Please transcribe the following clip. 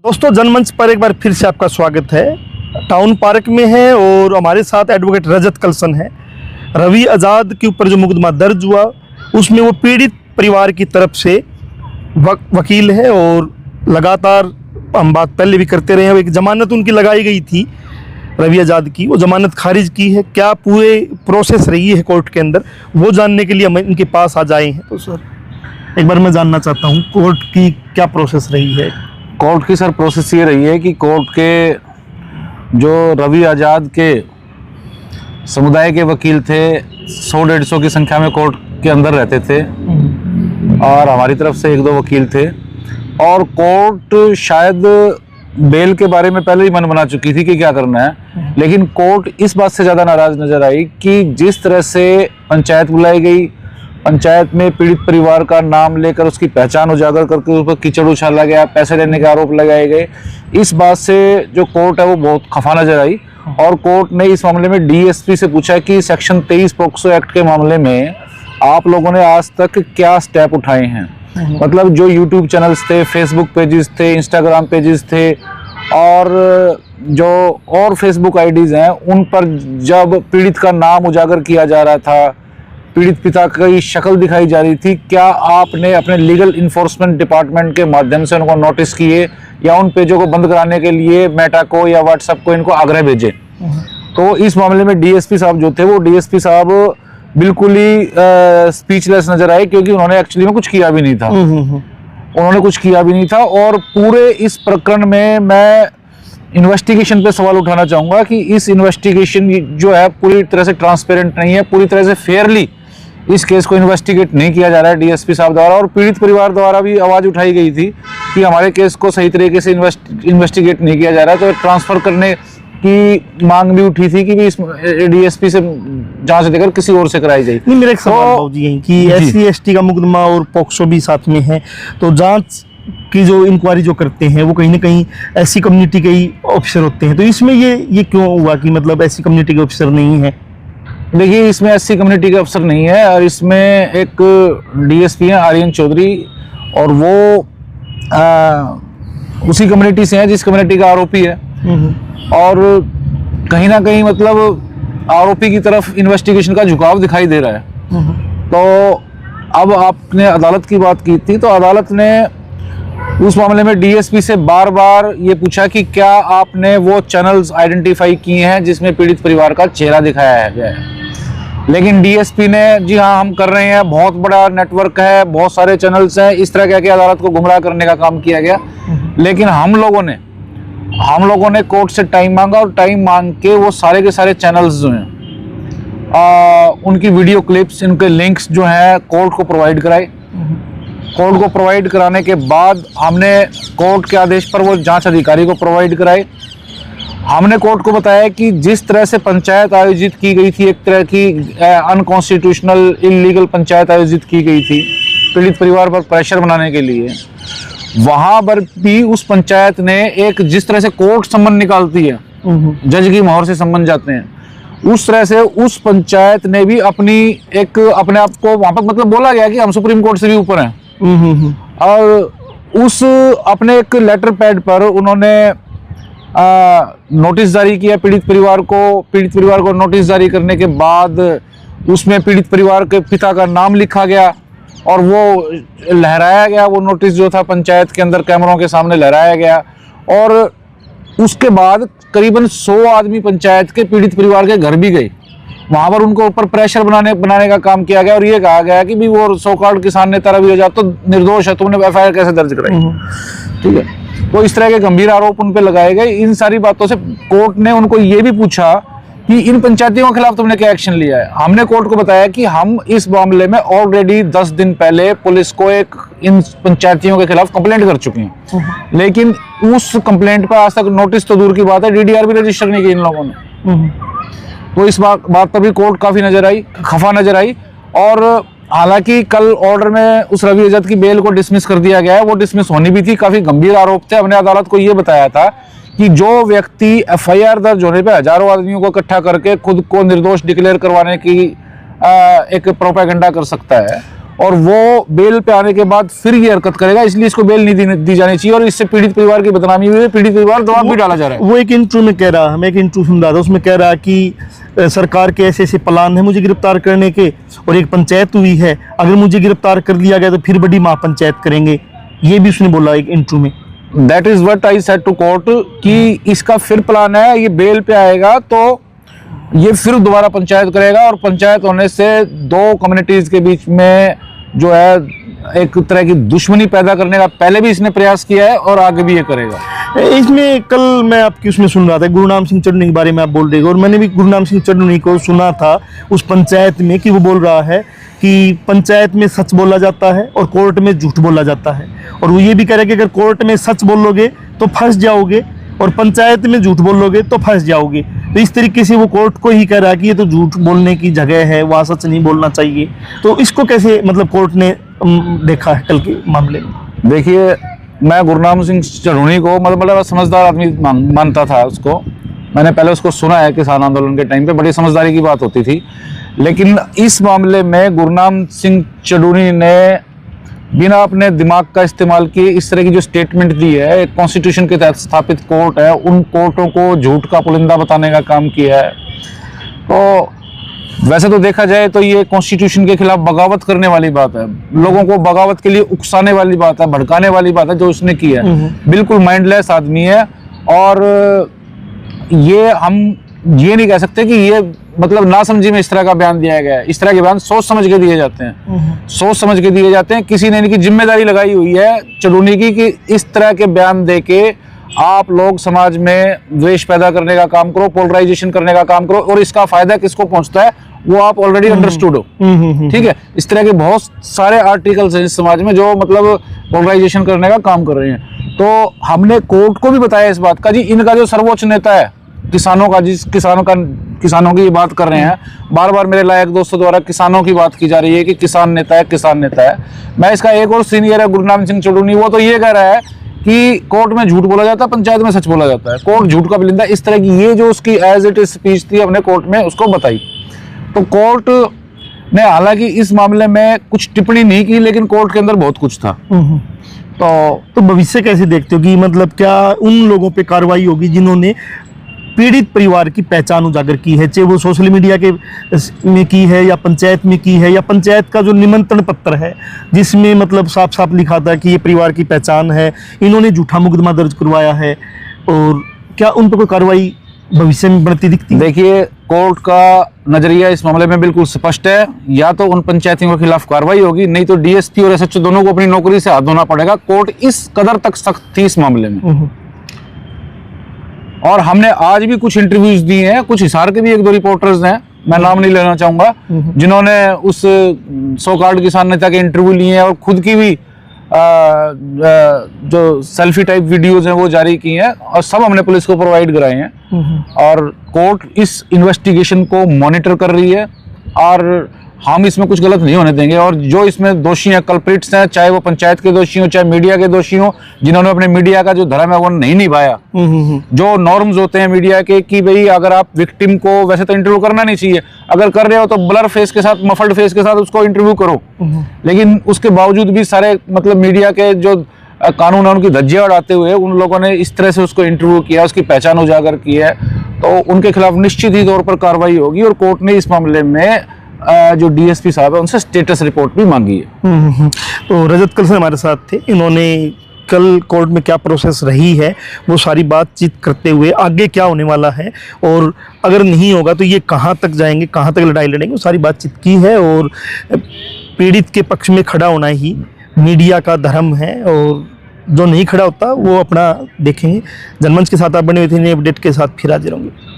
दोस्तों, जनमंच पर एक बार फिर से आपका स्वागत है। टाउन पार्क में है और हमारे साथ एडवोकेट रजत कलसन है। रवि आज़ाद के ऊपर जो मुकदमा दर्ज हुआ उसमें वो पीड़ित परिवार की तरफ से वकील है और लगातार हम बात पहले भी करते रहे हैं। एक ज़मानत उनकी लगाई गई थी रवि आज़ाद की, वो ज़मानत खारिज की है। क्या पूरे प्रोसेस रही है कोर्ट के अंदर, वो जानने के लिए हम इनके पास आज आए हैं। तो सर, एक बार मैं जानना चाहता हूँ कोर्ट की क्या प्रोसेस रही है। कोर्ट की सर प्रोसेस ये रही है कि कोर्ट के जो रवि आज़ाद के समुदाय के वकील थे 100-150 की संख्या में कोर्ट के अंदर रहते थे और हमारी तरफ से 1-2 वकील थे। और कोर्ट शायद बेल के बारे में पहले ही मन बना चुकी थी कि क्या करना है, लेकिन कोर्ट इस बात से ज़्यादा नाराज़ नज़र आई कि जिस तरह से पंचायत बुलाई गई, पंचायत में पीड़ित परिवार का नाम लेकर उसकी पहचान उजागर करके उस पर कीचड़ उछाला गया, पैसे लेने के आरोप लगाए गए। इस बात से जो कोर्ट है वो बहुत खफा नजर आई और कोर्ट ने इस मामले में डीएसपी से पूछा कि सेक्शन 23 पॉक्सो एक्ट के मामले में आप लोगों ने आज तक क्या स्टेप उठाए हैं। मतलब जो यूट्यूब चैनल्स थे, फेसबुक पेजेस थे, इंस्टाग्राम पेजेस थे और जो और फेसबुक आईडीज हैं, उन पर जब पीड़ित का नाम उजागर किया जा रहा था, पीड़ित पिता की शक्ल दिखाई जा रही थी, क्या आपने अपने लीगल इन्फोर्समेंट डिपार्टमेंट के माध्यम से उनको नोटिस किए या उन पेजों को बंद कराने के लिए मेटा को या व्हाट्सएप को इनको आग्रह भेजे। तो इस मामले में डीएसपी साहब जो थे, वो डीएसपी साहब बिल्कुल ही स्पीचलेस नजर आए, क्योंकि उन्होंने एक्चुअली में कुछ किया भी नहीं था। उन्होंने कुछ किया भी नहीं था। और पूरे इस प्रकरण में मैं इन्वेस्टिगेशन पे सवाल उठाना चाहूँगा कि इस इन्वेस्टिगेशन जो है पूरी तरह से ट्रांसपेरेंट नहीं है, पूरी तरह से फेयरली इस केस को इन्वेस्टिगेट नहीं किया जा रहा है डीएसपी साहब द्वारा। और पीड़ित परिवार द्वारा भी आवाज़ उठाई गई थी कि हमारे केस को सही तरीके से इन्वेस्टिगेट नहीं किया जा रहा है। तो ट्रांसफ़र करने की मांग भी उठी थी कि भी इस डीएसपी से जांच देकर किसी और से कराई जाए। नहीं, मेरा एक सवाल जी है कि SC/ST का मुकदमा और पॉक्सो भी साथ में है, तो जांच की जो इंक्वायरी जो करते हैं वो कहीं ना कहीं ऐसी कम्युनिटी के ही ऑफिसर होते हैं। तो इसमें ये क्यों हुआ कि मतलब ऐसी कम्युनिटी के ऑफिसर नहीं है? देखिए, इसमें ऐसी कम्युनिटी के अफसर नहीं है और इसमें एक डीएसपी है आर्यन चौधरी, और वो उसी कम्युनिटी से है जिस कम्युनिटी का आरोपी है। और कहीं ना कहीं मतलब आरोपी की तरफ इन्वेस्टिगेशन का झुकाव दिखाई दे रहा है। तो अब आपने अदालत की बात की थी, तो अदालत ने उस मामले में डीएसपी से बार बार ये पूछा कि क्या आपने वो चैनल्स आइडेंटिफाई किए हैं जिसमें पीड़ित परिवार का चेहरा दिखाया गया है। लेकिन डीएसपी ने जी हाँ हम कर रहे हैं, बहुत बड़ा नेटवर्क है, बहुत सारे चैनल्स हैं, इस तरह कह के अदालत को गुमराह करने का काम किया गया। लेकिन हम लोगों ने कोर्ट से टाइम मांगा और टाइम मांग के वो सारे के सारे चैनल्स जो हैं उनकी वीडियो क्लिप्स, इनके लिंक्स जो हैं कोर्ट को प्रोवाइड कराए। कोर्ट को प्रोवाइड कराने के बाद हमने कोर्ट के आदेश पर वो जांच अधिकारी को प्रोवाइड कराए। हमने कोर्ट को बताया कि जिस तरह से पंचायत आयोजित की गई थी, एक तरह की अनकॉन्स्टिट्यूशनल इलीगल पंचायत आयोजित की गई थी पीड़ित परिवार पर प्रेशर बनाने के लिए, वहां पर भी उस पंचायत ने एक जिस तरह से कोर्ट सम्मन निकालती है, जज की मोहर से सम्मन जाते हैं, उस तरह से उस पंचायत ने भी अपने आप को वहां पर मतलब बोला गया कि हम सुप्रीम कोर्ट से भी ऊपर हैं। और उस अपने एक लेटर पैड पर उन्होंने नोटिस जारी किया पीड़ित परिवार को नोटिस जारी करने के बाद उसमें पीड़ित परिवार के पिता का नाम लिखा गया और वो लहराया गया। वो नोटिस जो था पंचायत के अंदर कैमरों के सामने लहराया गया और उसके बाद करीबन 100 आदमी पंचायत के पीड़ित परिवार के घर भी गए। वहां पर उनको ऊपर प्रेशर बनाने का काम किया गया और ये कहा गया कि भी वो सो कॉल्ड किसान नेता रवि आज़ाद तो निर्दोष है, तुमने एफआईआर कैसे दर्ज कराई। ठीक है, तो इस तरह के गंभीर आरोप उन पे लगाए गए। इन सारी बातों से कोर्ट ने उनको ये भी पूछा कि इन पंचायतियों के खिलाफ तुमने क्या एक्शन लिया है। हमने कोर्ट को बताया कि हम इस मामले में ऑलरेडी 10 दिन पहले पुलिस को इन पंचायतियों के खिलाफ कंप्लेंट कर चुके हैं, लेकिन उस कंप्लेंट पर आज तक नोटिस तो दूर की बात है, डीडीआर भी रजिस्टर नहीं की इन लोगों ने। तो इस बात पर भी कोर्ट काफी खफा नजर आई। और हालांकि कल ऑर्डर में उस रवि आज़ाद की बेल को डिसमिस कर दिया गया है, वो डिसमिस होनी भी थी, काफी गंभीर आरोप थे। हमने अदालत को ये बताया था कि जो व्यक्ति एफआईआर दर्ज होने पे हजारों आदमियों को इकट्ठा करके खुद को निर्दोष डिक्लेयर करवाने की एक प्रोपेगेंडा कर सकता है, और वो बेल पे आने के बाद फिर ये हरकत करेगा, इसलिए इसको बेल नहीं दी जानी चाहिए और इससे पीड़ित परिवार की बदनामी हुई है, पीड़ित परिवार दबाव भी डाला जा रहा है। वो एक इंटरव्यू में कह रहा, हमें एक इंटरव्यू सुन रहा था, उसमें कह रहा कि सरकार के ऐसे ऐसे प्लान है मुझे गिरफ्तार करने के, और एक पंचायत हुई है, अगर मुझे गिरफ्तार कर लिया गया तो फिर बड़ी महापंचायत करेंगे, ये भी उसने बोला एक इंटरव्यू में। That is what I said to court कि इसका फिर प्लान है, ये बेल पे आएगा तो ये फिर दोबारा पंचायत करेगा, और पंचायत होने से दो कम्युनिटीज के बीच में जो है एक तरह की दुश्मनी पैदा करने का पहले भी इसने प्रयास किया है और आगे भी ये करेगा। इसमें कल मैं आपकी उसमें सुन रहा था, गुरनाम सिंह चन्नू के बारे में आप बोल रहे हो, और मैंने भी गुरनाम सिंह चन्नू को सुना था उस पंचायत में कि वो बोल रहा है कि पंचायत में सच बोला जाता है और कोर्ट में झूठ बोला जाता है, और वो ये भी कह रहा है कि अगर कोर्ट में सच बोलोगे तो फंस जाओगे और पंचायत में झूठ बोलोगे तो फंस जाओगे। तो इस तरीके से वो कोर्ट को ही कह रहा है कि ये तो झूठ बोलने की जगह है, वहाँ सच नहीं बोलना चाहिए। तो इसको कैसे मतलब कोर्ट ने देखा है कल के मामले में? देखिए, मैं गुरनाम सिंह चढ़ूनी को मतलब समझदार आदमी मानता था उसको। मैंने पहले उसको सुना है किसान आंदोलन के टाइम पे, बड़ी समझदारी की बात होती थी, लेकिन इस मामले में गुरनाम सिंह चढ़ूनी ने बिना अपने दिमाग का इस्तेमाल किए इस तरह की जो स्टेटमेंट दी है, एक कॉन्स्टिट्यूशन के तहत स्थापित कोर्ट है, उन कोर्टों को झूठ का पुलिंदा बताने का काम किया है। तो वैसे तो देखा जाए तो ये कॉन्स्टिट्यूशन के खिलाफ बगावत करने वाली बात है, लोगों को बगावत के लिए उकसाने वाली बात है, भड़काने वाली बात है जो उसने की है। बिल्कुल माइंडलेस आदमी है, और ये हम ये नहीं कह सकते कि ये मतलब नासमझी में इस तरह का बयान दिया गया है। इस तरह के बयान सोच समझ के दिए जाते हैं, सोच समझ के दिए जाते हैं। किसी ने इनकी जिम्मेदारी लगाई हुई है चढ़ूनी की कि इस तरह के बयान दे के आप लोग समाज में द्वेष पैदा करने का काम करो, पोलराइजेशन करने का काम करो, और इसका फायदा किसको पहुंचता है वो आप ऑलरेडी अंडरस्टूड हो। ठीक है, इस तरह के बहुत सारे आर्टिकल्स हैं इस समाज में जो मतलब पोलराइजेशन करने का काम कर रहे हैं। तो हमने कोर्ट को भी बताया इस बात का, जी इनका जो सर्वोच्च नेता है किसानों का, जिस किसानों की ये बात कर रहे हैं, बार बार मेरे लायक दोस्तों द्वारा किसानों की बात की जा रही है कि किसान नेता है, किसान नेता है। मैं इसका एक और सीनियर है गुरनाम सिंह चढ़ूनी, वो तो ये कह रहा है कि कोर्ट में झूठ बोला जाता है, पंचायत में सच बोला जाता है, कोर्ट झूठ का बिलिंदा, इस तरह की ये जो उसकी एज इट इज स्पीच थी हमने कोर्ट में उसको बताई। तो कोर्ट ने हालांकि इस मामले में कुछ टिप्पणी नहीं की, लेकिन कोर्ट के अंदर बहुत कुछ था। तो भविष्य कैसे देखते हो कि मतलब क्या उन लोगों पे कार्रवाई होगी जिन्होंने पीड़ित परिवार की पहचान उजागर की है, चाहे वो सोशल मीडिया के में की है या पंचायत में की है, या पंचायत का जो निमंत्रण पत्र है जिसमें मतलब साफ साफ लिखा था कि ये परिवार की पहचान है, इन्होंने झूठा मुकदमा दर्ज करवाया है, और क्या उन पर कोई कार्रवाई भविष्य में बढ़ती दिखती है? देखिए, कोर्ट का नजरिया इस मामले में बिल्कुल स्पष्ट है, या तो उन पंचायतियों के खिलाफ कार्रवाई होगी, नहीं तो डीएसपी और एसएचओ दोनों को अपनी नौकरी से हाथ धोना पड़ेगा। कोर्ट इस कदर तक सख्त थी इस मामले में। और हमने आज भी कुछ इंटरव्यूज दिए हैं, कुछ हिसार के भी एक दो रिपोर्टर्स हैं, मैं नाम नहीं लेना चाहूंगा, जिन्होंने उस सो कॉल्ड किसान नेता के इंटरव्यू लिए हैं और खुद की भी जो सेल्फी टाइप वीडियोस हैं वो जारी की हैं, और सब हमने पुलिस को प्रोवाइड कराए हैं। और कोर्ट इस इन्वेस्टिगेशन को मॉनिटर कर रही है, और हम इसमें कुछ गलत नहीं होने देंगे। और जो इसमें दोषी हैं, कल्प्रिट्स हैं, चाहे वो पंचायत के दोषी हो, चाहे मीडिया के दोषी हो, जिन्होंने अपने मीडिया का जो धर्म है वो नहीं निभाया, जो नॉर्म्स होते हैं मीडिया के कि भाई अगर आप विक्टिम को वैसे तो इंटरव्यू करना नहीं चाहिए, अगर कर रहे हो तो ब्लर फेस के साथ, मफल्ड फेस के साथ उसको इंटरव्यू करो, लेकिन उसके बावजूद भी सारे मतलब मीडिया के जो कानून है उनकी धज्जियां उड़ाते हुए उन लोगों ने इस तरह से उसको इंटरव्यू किया, उसकी पहचान उजागर की है, तो उनके खिलाफ निश्चित ही तौर पर कार्रवाई होगी। और कोर्ट ने इस मामले में जो डीएसपी साहब है उनसे स्टेटस रिपोर्ट भी मांगी है। तो रजत कलसन हमारे साथ थे, इन्होंने कल कोर्ट में क्या प्रोसेस रही है वो सारी बातचीत करते हुए आगे क्या होने वाला है, और अगर नहीं होगा तो ये कहाँ तक जाएंगे, कहाँ तक लड़ाई लड़ेंगे, वो सारी बातचीत की है। और पीड़ित के पक्ष में खड़ा होना ही मीडिया का धर्म है, और जो नहीं खड़ा होता वो अपना देखेंगे। जनमंच के साथ आप बने हुए थे, अपडेट के साथ फिर हाजिर होंगे।